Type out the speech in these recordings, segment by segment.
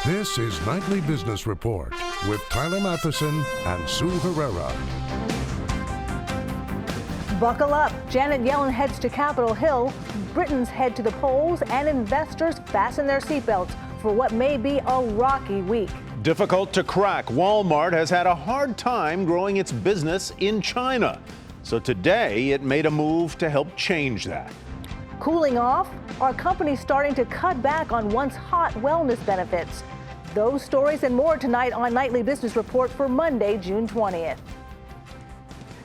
This is Nightly Business Report with Tyler Matheson and Sue Herrera. Buckle up. Janet Yellen heads to Capitol Hill. Britons head to the polls, and investors fasten their seatbelts for what may be a rocky week. Difficult to crack. Wal-Mart has had a hard time growing its business in China. So today it made a move to help change that. Cooling off? Are companies starting to cut back on once hot wellness benefits? Those stories and more tonight on Nightly Business Report for Monday, June 20th.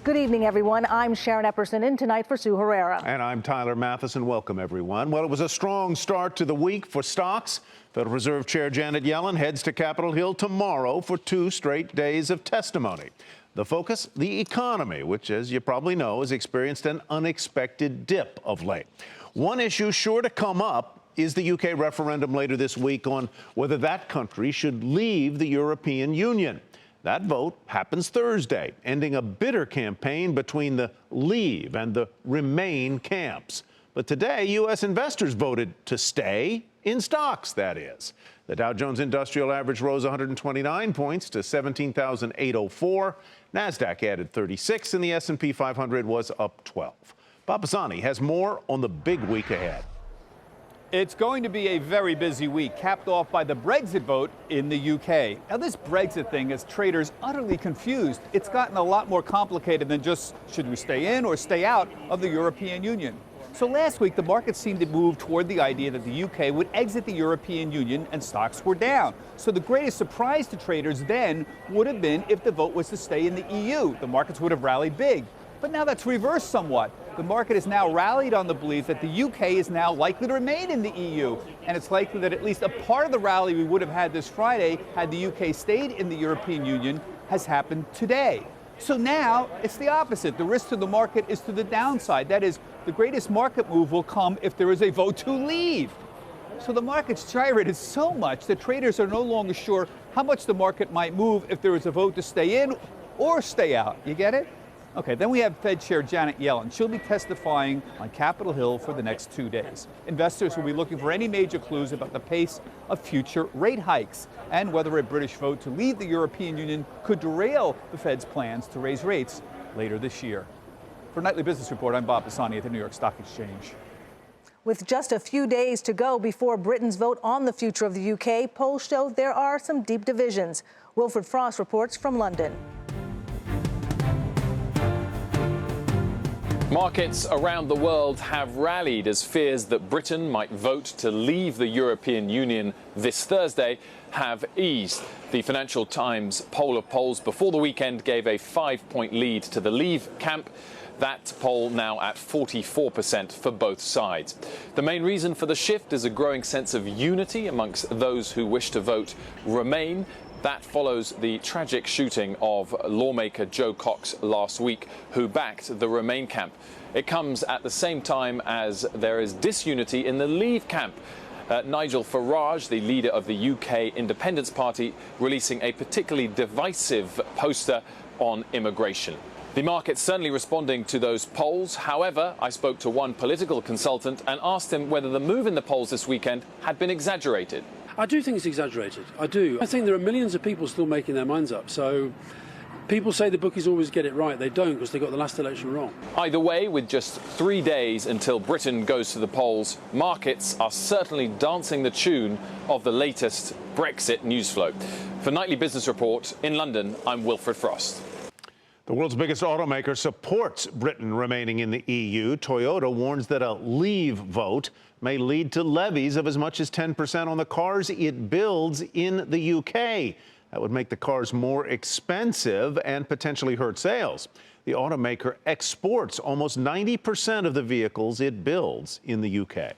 Good evening, everyone. I'm Sharon Epperson, in tonight for Sue Herrera. And I'm Tyler Matheson. Welcome, everyone. Well, it was a strong start to the week for stocks. Federal Reserve Chair Janet Yellen heads to Capitol Hill tomorrow for 2 straight days of testimony. The focus, the economy, which, as you probably know, has experienced an unexpected dip of late. One issue sure to come up is the UK referendum later this week on whether that country should leave the European Union. That vote happens Thursday, ending a bitter campaign between the Leave and the Remain camps. But today, U.S. investors voted to stay in stocks, that is. The Dow Jones Industrial Average rose 129 points to 17,804. NASDAQ added 36, and the S&P 500 was up 12. Bob Pisani has more on the big week ahead. It's going to be a very busy week, capped off by the Brexit vote in the UK. Now, this Brexit thing has traders utterly confused. It's gotten a lot more complicated than just should we stay in or stay out of the European Union. So last week, the market seemed to move toward the idea that the UK would exit the European Union and stocks were down. So the greatest surprise to traders then would have been if the vote was to stay in the EU. The markets would have rallied big. But now that's reversed somewhat. The market has now rallied on the belief that the UK is now likely to remain in the EU. And it's likely that at least a part of the rally we would have had this Friday had the UK stayed in the European Union has happened today. So now it's the opposite. The risk to the market is to the downside. That is, the greatest market move will come if there is a vote to leave. So the market's gyrated so much that traders are no longer sure how much the market might move if there is a vote to stay in or stay out. You get it? Okay, then we have Fed Chair Janet Yellen. She'll be testifying on Capitol Hill for the next 2 days. Investors will be looking for any major clues about the pace of future rate hikes and whether a British vote to leave the European Union could derail the Fed's plans to raise rates later this year. For Nightly Business Report, I'm Bob Pisani at the New York Stock Exchange. With just a few days to go before Britain's vote on the future of the UK, polls show there are some deep divisions. Wilfred Frost reports from London. Markets around the world have rallied as fears that Britain might vote to leave the European Union this Thursday have eased. The Financial Times poll of polls before the weekend gave a 5-point lead to the Leave camp. That poll now at 44% for both sides. The main reason for the shift is a growing sense of unity amongst those who wish to vote Remain. That follows the tragic shooting of lawmaker Joe Cox last week, who backed the Remain camp. It comes at the same time as there is disunity in the Leave camp. Nigel Farage, the leader of the UK Independence Party, releasing a particularly divisive poster on immigration. The market's certainly responding to those polls. However, I spoke to one political consultant and asked him whether the move in the polls this weekend had been exaggerated. I do think it's exaggerated. I do. I think there are millions of people still making their minds up. So people say the bookies always get it right. They don't, because they got the last election wrong. Either way, with just 3 days until Britain goes to the polls, markets are certainly dancing the tune of the latest Brexit news flow. For Nightly Business Report in London, I'm Wilfred Frost. The world's biggest automaker supports Britain remaining in the EU. Toyota warns that a leave vote may lead to levies of as much as 10% on the cars it builds in the UK. That would make the cars more expensive and potentially hurt sales. The automaker exports almost 90% of the vehicles it builds in the UK.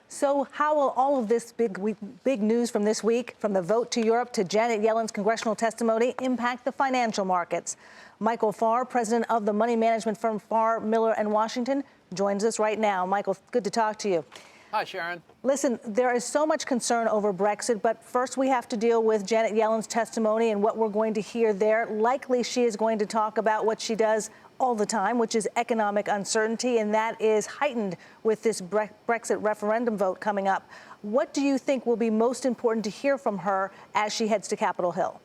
So how will all of this big news from this week, from the vote to Europe to Janet Yellen's congressional testimony, impact the financial markets? Michael Farr, president of the money management firm Farr, Miller & Washington, joins us right now. Michael, good to talk to you. Hi, Sharon. Listen, there is so much concern over Brexit, but first we have to deal with Janet Yellen's testimony and what we're going to hear there. Likely she is going to talk about what she does all the time, which is economic uncertainty, and that is heightened with this Brexit referendum vote coming up. What do you think will be most important to hear from her as she heads to Capitol Hill?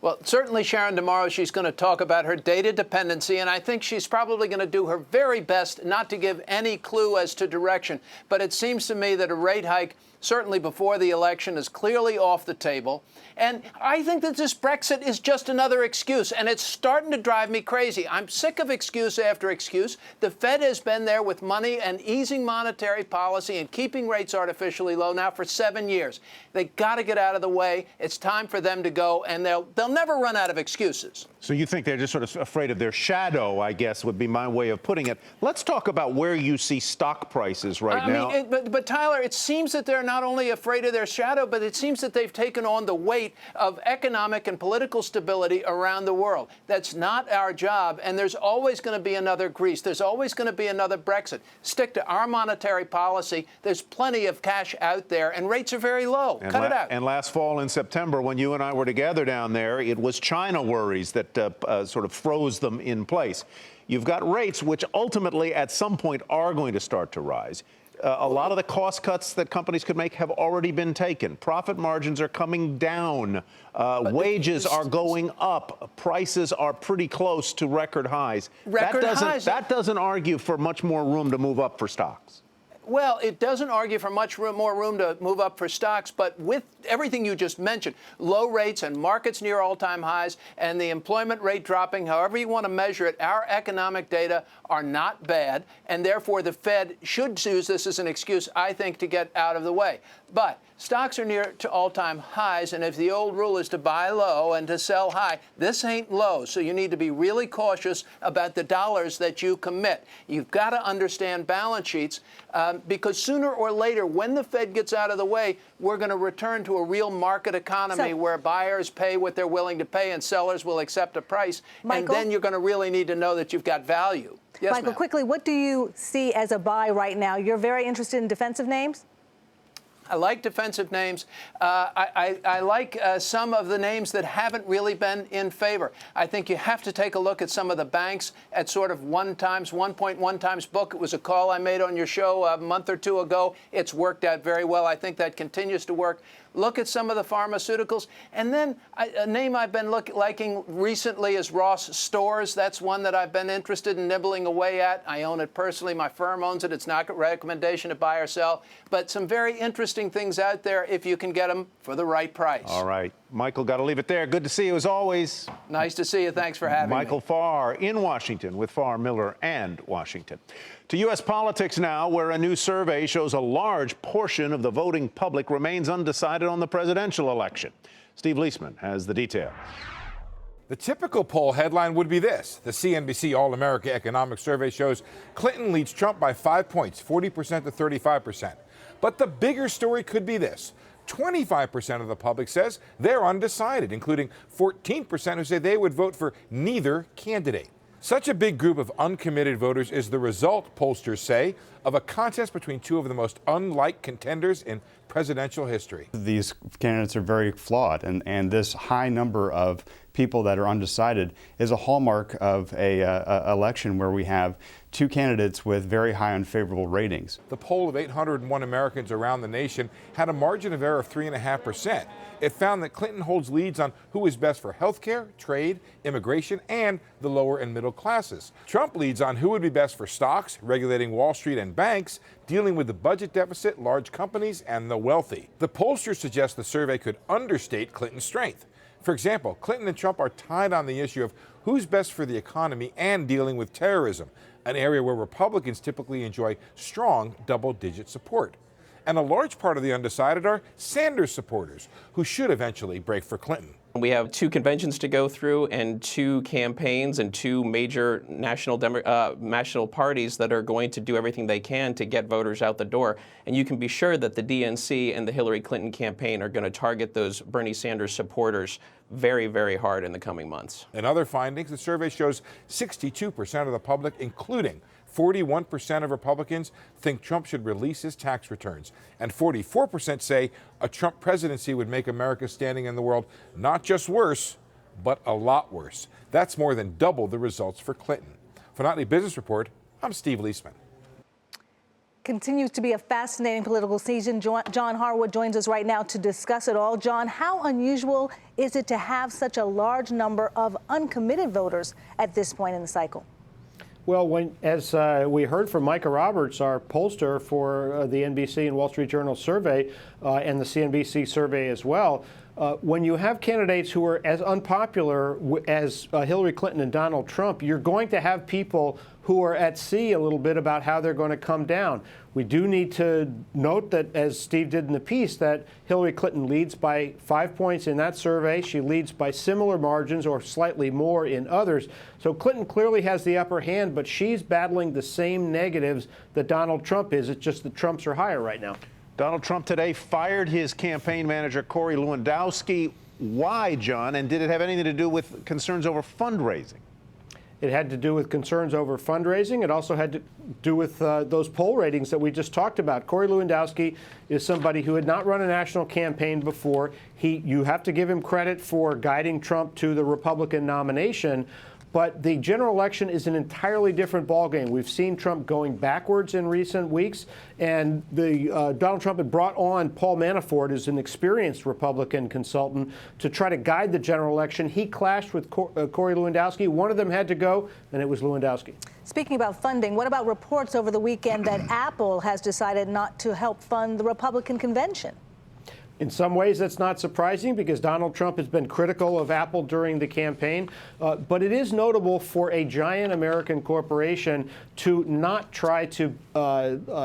Well, certainly, Sharon, tomorrow she's going to talk about her data dependency, and I think she's probably going to do her very best not to give any clue as to direction. But it seems to me that a rate hike, certainly before the election, is clearly off the table. And I think that this Brexit is just another excuse, and it's starting to drive me crazy. I'm sick of excuse after excuse. The Fed has been there with money and easing monetary policy and keeping rates artificially low now for 7 years. They got to get out of the way. It's time for them to go, and they'll never run out of excuses. So you think they're just sort of afraid of their shadow, I guess, would be my way of putting it. Let's talk about where you see stock prices right now. But Tyler, it seems that they're not only afraid of their shadow, but it seems that they've taken on the weight of economic and political stability around the world. That's not our job, and there's always going to be another Greece. There's always going to be another Brexit. Stick to our monetary policy. There's plenty of cash out there, and rates are very low. Cut it out. And last fall in September, when you and I were together down there, it was China worries that sort of froze them in place. You've got rates which ultimately at some point are going to start to rise. A lot of the cost cuts that companies could make have already been taken. Profit margins are coming down. Wages are going up. Prices are pretty close to record highs. That doesn't argue for much more room to move up for stocks. Well, it doesn't argue for much more room to move up for stocks, but with everything you just mentioned, low rates and markets near all-time highs and the employment rate dropping, however you want to measure it, our economic data are not bad, and therefore the Fed should use this as an excuse, I think, to get out of the way. But stocks are near to all-time highs, and if the old rule is to buy low and to sell high, this ain't low, so you need to be really cautious about the dollars that you commit. You've got to understand balance sheets, because sooner or later, when the Fed gets out of the way, we're going to return to a real market economy where buyers pay what they're willing to pay and sellers will accept a price, and then you're going to really need to know that you've got value. Yes, Michael, quickly, what do you see as a buy right now? You're very interested in defensive names? I like defensive names. I like some of the names that haven't really been in favor. I think you have to take a look at some of the banks at sort of 1.1 times book. It was a call I made on your show a month or two ago. It's worked out very well. I think that continues to work. Look at some of the pharmaceuticals. And then a name I've been liking recently is Ross Stores. That's one that I've been interested in nibbling away at. I own it personally. My firm owns it. It's not a recommendation to buy or sell. But some very interesting things out there if you can get them for the right price. All right. Michael, got to leave it there. Good to see you as always. Nice to see you. Thanks for having me. Michael Farr in Washington with Farr, Miller, and Washington. To U.S. politics now, where a new survey shows a large portion of the voting public remains undecided on the presidential election. Steve Leisman has the detail. The typical poll headline would be this. The CNBC All-America Economic Survey shows Clinton leads Trump by 5 points, 40% to 35%. But the bigger story could be this. 25% of the public says they're undecided, including 14% who say they would vote for neither candidate. Such a big group of uncommitted voters is the result, pollsters say, of a contest between two of the most unlike contenders in presidential history. These candidates are very flawed, and this high number of people that are undecided is a hallmark of a election where we have two candidates with very high unfavorable ratings. The poll of 801 Americans around the nation had a margin of error of 3.5%. It found that Clinton holds leads on who is best for health care, trade, immigration, and the lower and middle classes. Trump leads on who would be best for stocks, regulating Wall Street and banks, dealing with the budget deficit, large companies, and the wealthy. The pollsters suggest the survey could understate Clinton's strength. For example, Clinton and Trump are tied on the issue of who's best for the economy and dealing with terrorism, an area where Republicans typically enjoy strong double-digit support. And a large part of the undecided are Sanders supporters, who should eventually break for Clinton. We have two conventions to go through and two campaigns and two major national parties that are going to do everything they can to get voters out the door. And you can be sure that the DNC and the Hillary Clinton campaign are going to target those Bernie Sanders supporters very, very hard in the coming months. In other findings, the survey shows 62% of the public, including 41% of Republicans, think Trump should release his tax returns. And 44% say a Trump presidency would make America's standing in the world not just worse, but a lot worse. That's more than double the results for Clinton. For Nightly Business Report, I'm Steve Leisman. Continues to be a fascinating political season. John Harwood joins us right now to discuss it all. John, how unusual is it to have such a large number of uncommitted voters at this point in the cycle? Well, as we heard from Micah Roberts, our pollster for the NBC and Wall Street Journal survey and the CNBC survey as well, when you have candidates who are as unpopular as Hillary Clinton and Donald Trump, you're going to have people who are at sea a little bit about how they're going to come down. We do need to note that, as Steve did in the piece, that Hillary Clinton leads by 5 points in that survey. She leads by similar margins or slightly more in others. So Clinton clearly has the upper hand, but she's battling the same negatives that Donald Trump is. It's just the Trumps are higher right now. Donald Trump today fired his campaign manager, Corey Lewandowski. Why, John? And did it have anything to do with concerns over fundraising? It had to do with concerns over fundraising. It also had to do with those poll ratings that we just talked about. Corey Lewandowski is somebody who had not run a national campaign before. You have to give him credit for guiding Trump to the Republican nomination. But the general election is an entirely different ballgame. We've seen Trump going backwards in recent weeks, and Donald Trump had brought on Paul Manafort as an experienced Republican consultant to try to guide the general election. He clashed with Corey Lewandowski. One of them had to go, and it was Lewandowski. Speaking about funding, what about reports over the weekend that Apple has decided not to help fund the Republican convention? In some ways, that's not surprising because Donald Trump has been critical of Apple during the campaign. But it is notable for a giant American corporation to not try to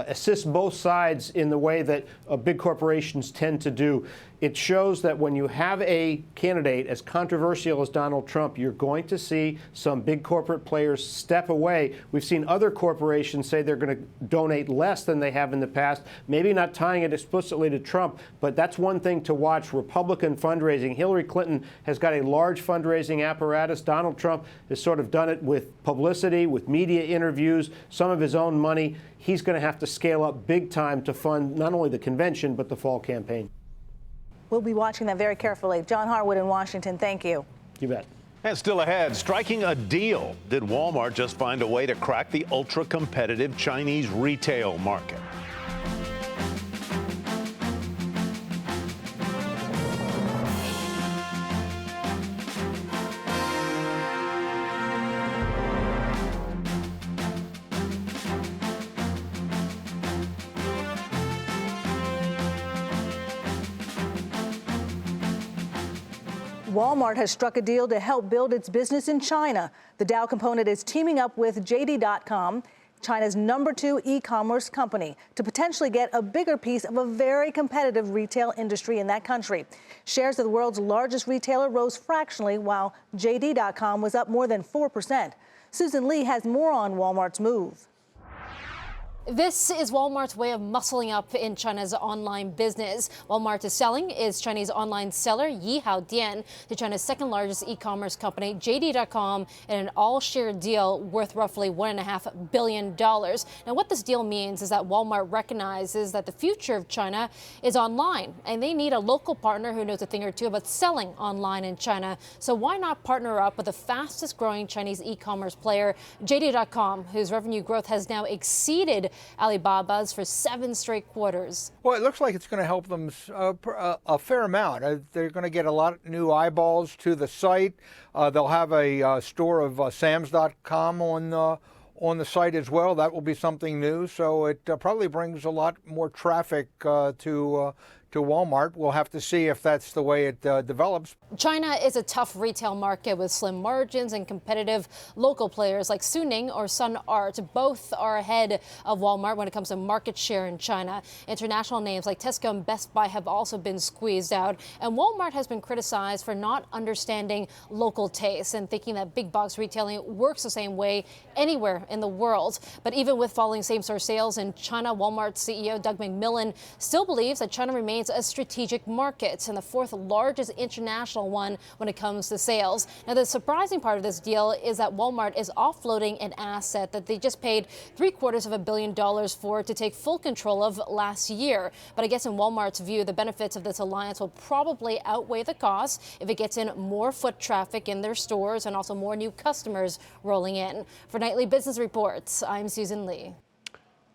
assist both sides in the way that big corporations tend to do. It shows that when you have a candidate as controversial as Donald Trump, you're going to see some big corporate players step away. We've seen other corporations say they're going to donate less than they have in the past, maybe not tying it explicitly to Trump, but that's one thing to watch. Republican fundraising. Hillary Clinton has got a large fundraising apparatus. Donald Trump has sort of done it with publicity, with media interviews, some of his own money. He's going to have to scale up big time to fund not only the convention, but the fall campaign. We'll be watching that very carefully. John Harwood in Washington, thank you. You bet. And still ahead, striking a deal. Did Walmart just find a way to crack the ultra-competitive Chinese retail market? Walmart has struck a deal to help build its business in China. The Dow component is teaming up with JD.com, China's #2 e-commerce company, to potentially get a bigger piece of a very competitive retail industry in that country. Shares of the world's largest retailer rose fractionally, while JD.com was up more than 4%. Susan Lee has more on Walmart's move. This is Walmart's way of muscling up in China's online business. Walmart is selling its Chinese online seller Yihaodian to China's second largest e-commerce company, JD.com, in an all-share deal worth roughly $1.5 billion. Now, what this deal means is that Walmart recognizes that the future of China is online, and they need a local partner who knows a thing or two about selling online in China. So why not partner up with the fastest growing Chinese e-commerce player, JD.com, whose revenue growth has now exceeded Alibaba's for 7 straight quarters. Well, it looks like it's going to help them a fair amount. They're going to get a lot of new eyeballs to the site. They'll have a store of Sam's.com on the site as well. That will be something new. So it probably brings a lot more traffic to Walmart. We'll have to see if that's the way it develops. China is a tough retail market with slim margins and competitive local players like Suning or Sun Art. Both are ahead of Walmart when it comes to market share in China. International names like Tesco and Best Buy have also been squeezed out. And Walmart has been criticized for not understanding local tastes and thinking that big box retailing works the same way anywhere in the world. But even with falling same-store sales in China, Walmart's CEO Doug McMillon still believes that China remains a strategic market and the 4th largest international one when it comes to sales. Now, the surprising part of this deal is that Walmart is offloading an asset that they just paid $750 million for to take full control of last year. But I guess in Walmart's view, the benefits of this alliance will probably outweigh the costs if it gets in more foot traffic in their stores and also more new customers rolling in. For Nightly Business Reports, I'm Susan Lee.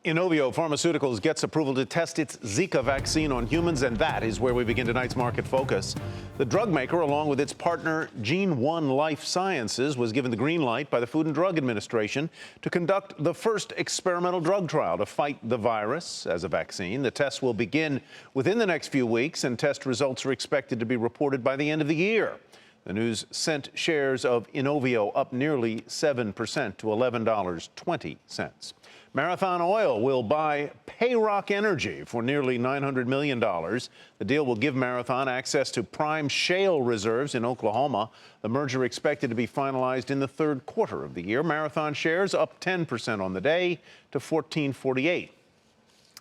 Inovio Pharmaceuticals gets approval to test its Zika vaccine on humans, and that is where we begin tonight's market focus. The drug maker, along with its partner Gene One Life Sciences, was given the green light by the Food and Drug Administration to conduct the first experimental drug trial to fight the virus as a vaccine. The test will begin within the next few weeks, and test results are expected to be reported by the end of the year. The news sent shares of Inovio up nearly 7% to $11.20. Marathon Oil will buy Payrock Energy for nearly $900 million. The deal will give Marathon access to prime shale reserves in Oklahoma. The merger expected to be finalized in the third quarter of the year. Marathon shares up 10% on the day to $14.48.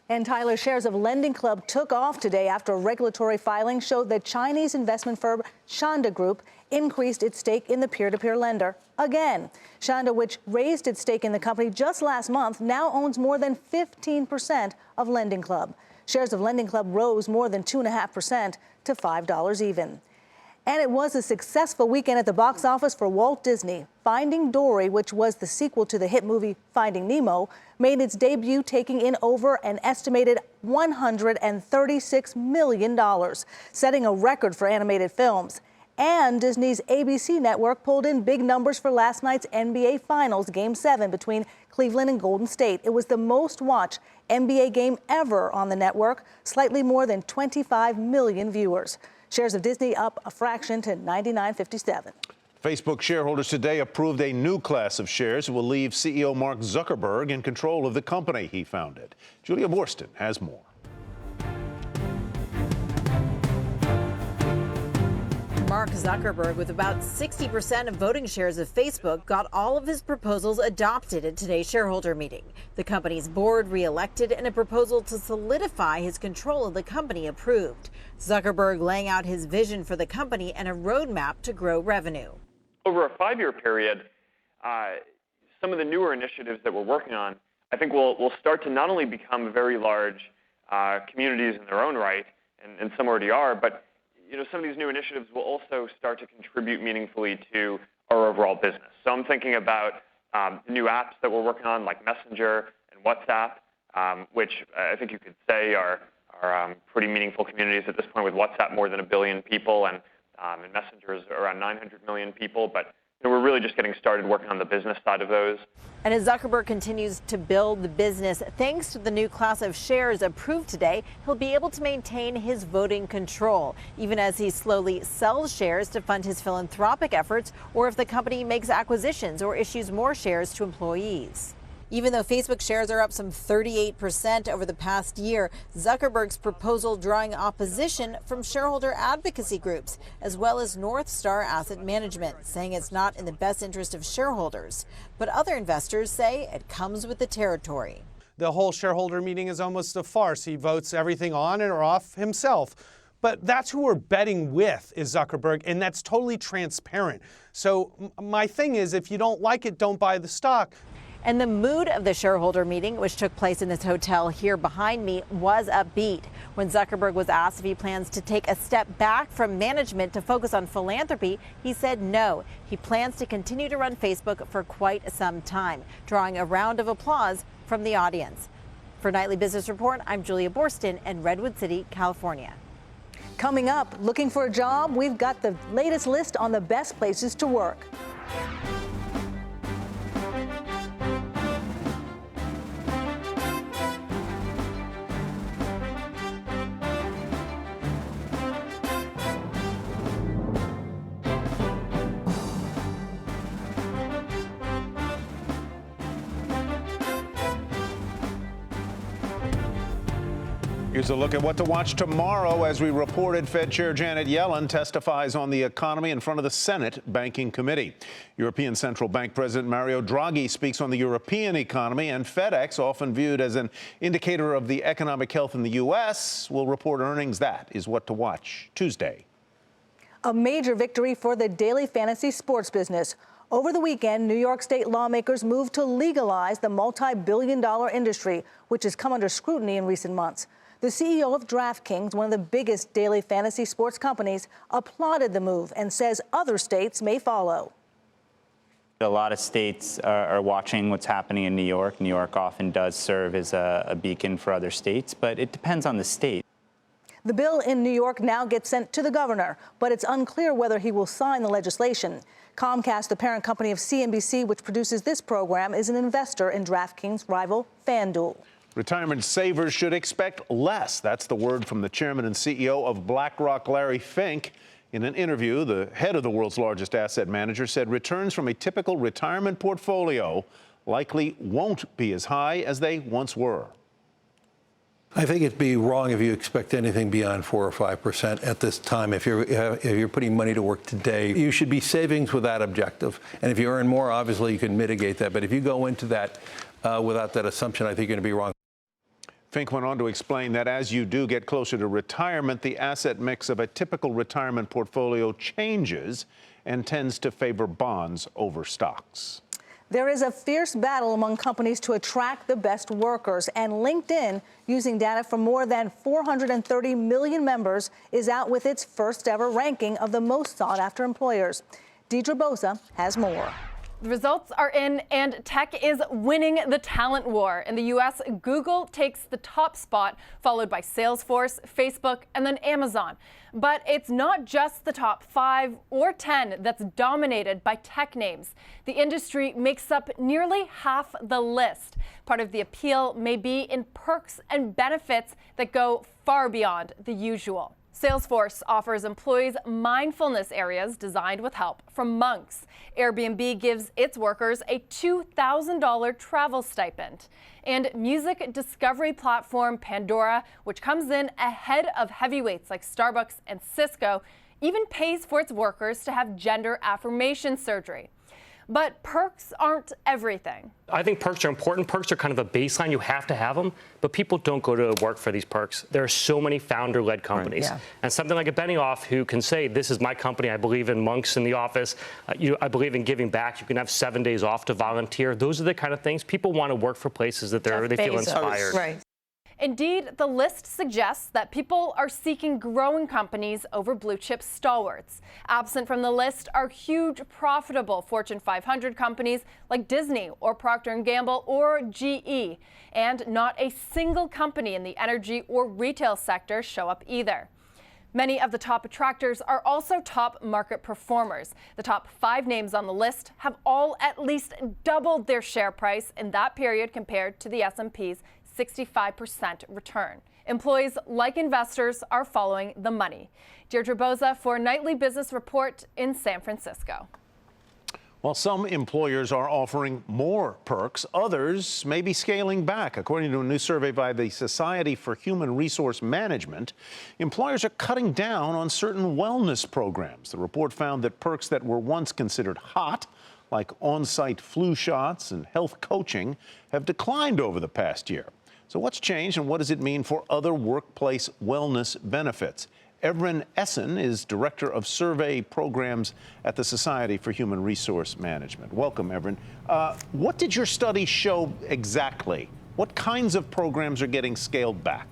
And Tyler, shares of Lending Club took off today after a regulatory filing showed that Chinese investment firm Shanda Group increased its stake in the peer-to-peer lender again. Shanda, which raised its stake in the company just last month, now owns more than 15% of Lending Club. Shares of Lending Club rose more than 2.5% to $5 even. And it was a successful weekend at the box office for Walt Disney. Finding Dory, which was the sequel to the hit movie Finding Nemo, made its debut, taking in over an estimated $136 million, setting a record for animated films. And Disney's ABC network pulled in big numbers for last night's NBA Finals Game 7 between Cleveland and Golden State. It was the most watched NBA game ever on the network, slightly more than 25 million viewers. Shares of Disney up a fraction to $99.57. Facebook shareholders today approved a new class of shares that will leave CEO Mark Zuckerberg in control of the company he founded. Julia Borston has more. Mark Zuckerberg, with about 60% of voting shares of Facebook, got all of his proposals adopted at today's shareholder meeting. The company's board re-elected and a proposal to solidify his control of the company approved. Zuckerberg laying out his vision for the company and a roadmap to grow revenue. Over a 5-year period, some of the newer initiatives that we're working on, I think will start to not only become very large communities in their own right, and some already are, but some of these new initiatives will also start to contribute meaningfully to our overall business. So I'm thinking about new apps that we're working on, like Messenger and WhatsApp, which I think you could say are pretty meaningful communities at this point, with WhatsApp more than 1 billion people and Messenger is around 900 million people. But we're really just getting started working on the business side of those. And as Zuckerberg continues to build the business, thanks to the new class of shares approved today, he'll be able to maintain his voting control, even as he slowly sells shares to fund his philanthropic efforts, or if the company makes acquisitions or issues more shares to employees. Even though Facebook shares are up some 38% over the past year, Zuckerberg's proposal drawing opposition from shareholder advocacy groups, as well as North Star Asset Management, saying it's not in the best interest of shareholders. But other investors say it comes with the territory. The whole shareholder meeting is almost a farce. He votes everything on or off himself. But that's who we're betting with, is Zuckerberg, and that's totally transparent. So my thing is, if you don't like it, don't buy the stock. And the mood of the shareholder meeting, which took place in this hotel here behind me, was upbeat. When Zuckerberg was asked if he plans to take a step back from management to focus on philanthropy, he said no. He plans to continue to run Facebook for quite some time, drawing a round of applause from the audience. For Nightly Business Report, I'm Julia Borston in Redwood City, California. Coming up, looking for a job? We've got the latest list on the best places to work. Here's a look at what to watch tomorrow. As we reported, Fed Chair Janet Yellen testifies on the economy in front of the Senate Banking Committee. European Central Bank President Mario Draghi speaks on the European economy, and FedEx, often viewed as an indicator of the economic health in the U.S., will report earnings. That is what to watch Tuesday. A major victory for the daily fantasy sports business. Over the weekend, New York State lawmakers moved to legalize the multi-billion-dollar industry, which has come under scrutiny in recent months. The CEO of DraftKings, one of the biggest daily fantasy sports companies, applauded the move and says other states may follow. A lot of states are watching what's happening in New York. New York often does serve as a beacon for other states, but it depends on the state. The bill in New York now gets sent to the governor, but it's unclear whether he will sign the legislation. Comcast, the parent company of CNBC, which produces this program, is an investor in DraftKings rival FanDuel. Retirement savers should expect less. That's the word from the chairman and CEO of BlackRock, Larry Fink. In an interview, the head of the world's largest asset manager said returns from a typical retirement portfolio likely won't be as high as they once were. I think it'd be wrong if you expect anything beyond 4 or 5% at this time. If you're putting money to work today, you should be savings with that objective. And if you earn more, obviously you can mitigate that. But if you go into that without that assumption, I think you're going to be wrong. Fink went on to explain that as you do get closer to retirement, the asset mix of a typical retirement portfolio changes and tends to favor bonds over stocks. There is a fierce battle among companies to attract the best workers, and LinkedIn, using data from more than 430 million members, is out with its first ever ranking of the most sought after employers. Deidre Bosa has more. The results are in, and tech is winning the talent war. In the U.S., Google takes the top spot, followed by Salesforce, Facebook, and then Amazon. But it's not just the top 5 or 10 that's dominated by tech names. The industry makes up nearly half the list. Part of the appeal may be in perks and benefits that go far beyond the usual. Salesforce offers employees mindfulness areas designed with help from monks. Airbnb gives its workers a $2,000 travel stipend. And music discovery platform Pandora, which comes in ahead of heavyweights like Starbucks and Cisco, even pays for its workers to have gender affirmation surgery. But perks aren't everything. I think perks are important. Perks are kind of a baseline. You have to have them, but people don't go to work for these perks. There are so many founder-led companies. Right, yeah. And something like a Benioff who can say, this is my company, I believe in monks in the office, I believe in giving back, you can have 7 days off to volunteer. Those are the kind of things people want to work for, places that they feel inspired. Right. Indeed, the list suggests that people are seeking growing companies over blue-chip stalwarts. Absent from the list are huge, profitable Fortune 500 companies like Disney or Procter & Gamble or GE. And not a single company in the energy or retail sector show up either. Many of the top attractors are also top market performers. The top 5 names on the list have all at least doubled their share price in that period compared to the S&P's 65% return. Employees, like investors, are following the money. Deirdre Bosa for Nightly Business Report in San Francisco. While some employers are offering more perks, others may be scaling back. According to a new survey by the Society for Human Resource Management, employers are cutting down on certain wellness programs. The report found that perks that were once considered hot, like on-site flu shots and health coaching, have declined over the past year. So what's changed, and what does it mean for other workplace wellness benefits? Evren Essen is Director of Survey Programs at the Society for Human Resource Management. Welcome, Evren. What did your study show exactly? What kinds of programs are getting scaled back?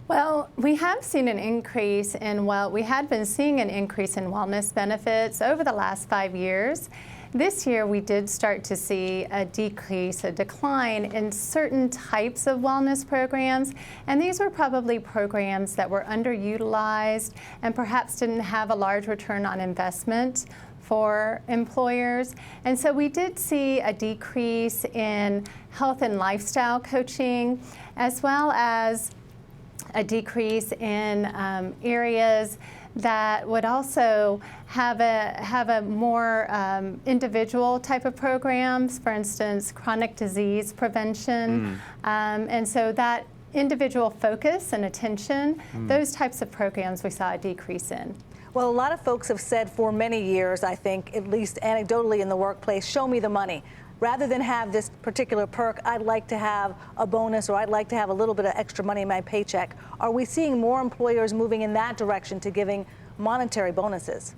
Well, we have seen an increase in, we had been seeing an increase in wellness benefits over the last 5 years. This year, we did start to see a decline in certain types of wellness programs, and these were probably programs that were underutilized and perhaps didn't have a large return on investment for employers. And so we did see a decrease in health and lifestyle coaching, as well as a decrease in areas that would also have a more individual type of programs, for instance, chronic disease prevention. And so that individual focus and attention, those types of programs we saw a decrease in. Well, a lot of folks have said for many years, I think, at least anecdotally in the workplace, show me the money. Rather than have this particular perk, I'd like to have a bonus, or I'd like to have a little bit of extra money in my paycheck. Are we seeing more employers moving in that direction to giving monetary bonuses?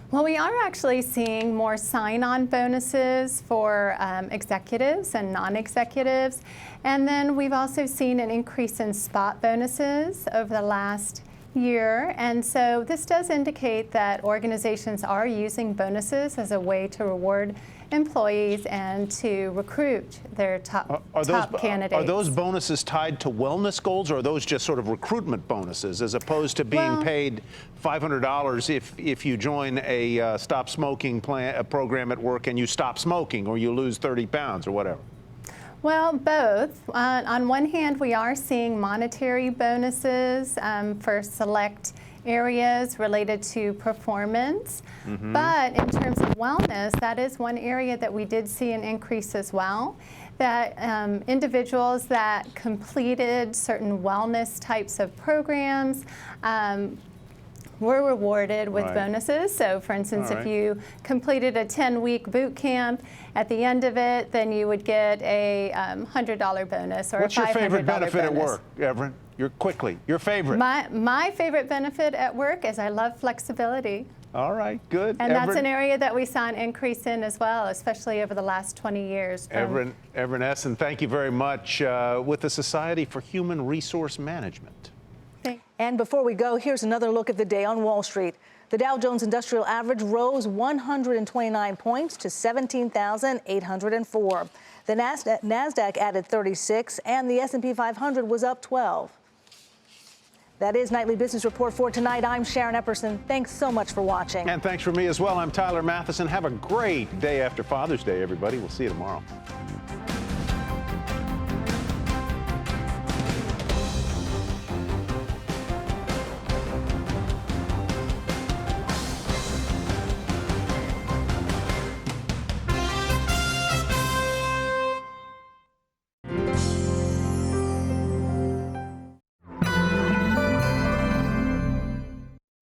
Well, we are actually seeing more sign-on bonuses for executives and non-executives. And then we've also seen an increase in spot bonuses over the last year, and so this does indicate that organizations are using bonuses as a way to reward employees and to recruit their top candidates. Are those bonuses tied to wellness goals, or are those just sort of recruitment bonuses, as opposed to being paid $500 if you join a stop smoking program at work and you stop smoking, or you lose 30 pounds or whatever? Well, both. On one hand, we are seeing monetary bonuses for select areas related to performance. But in terms of wellness, that is one area that we did see an increase as well. That individuals that completed certain wellness types of programs were rewarded with bonuses. So for instance, if you completed a 10-week boot camp, at the end of it, then you would get a $100 bonus or What's a $500 your favorite benefit bonus. at work, Everett? Your favorite. My favorite benefit at work is I love flexibility. All right, good. And that's an area that we saw an increase in as well, especially over the last 20 years. Everett Essen, thank you very much, with the Society for Human Resource Management. And before we go, here's another look at the day on Wall Street. The Dow Jones Industrial Average rose 129 points to 17,804. The NASDAQ added 36, and the S&P 500 was up 12. That is Nightly Business Report for tonight. I'm Sharon Epperson. Thanks so much for watching. And thanks from me as well. I'm Tyler Matheson. Have a great day after Father's Day, everybody. We'll see you tomorrow.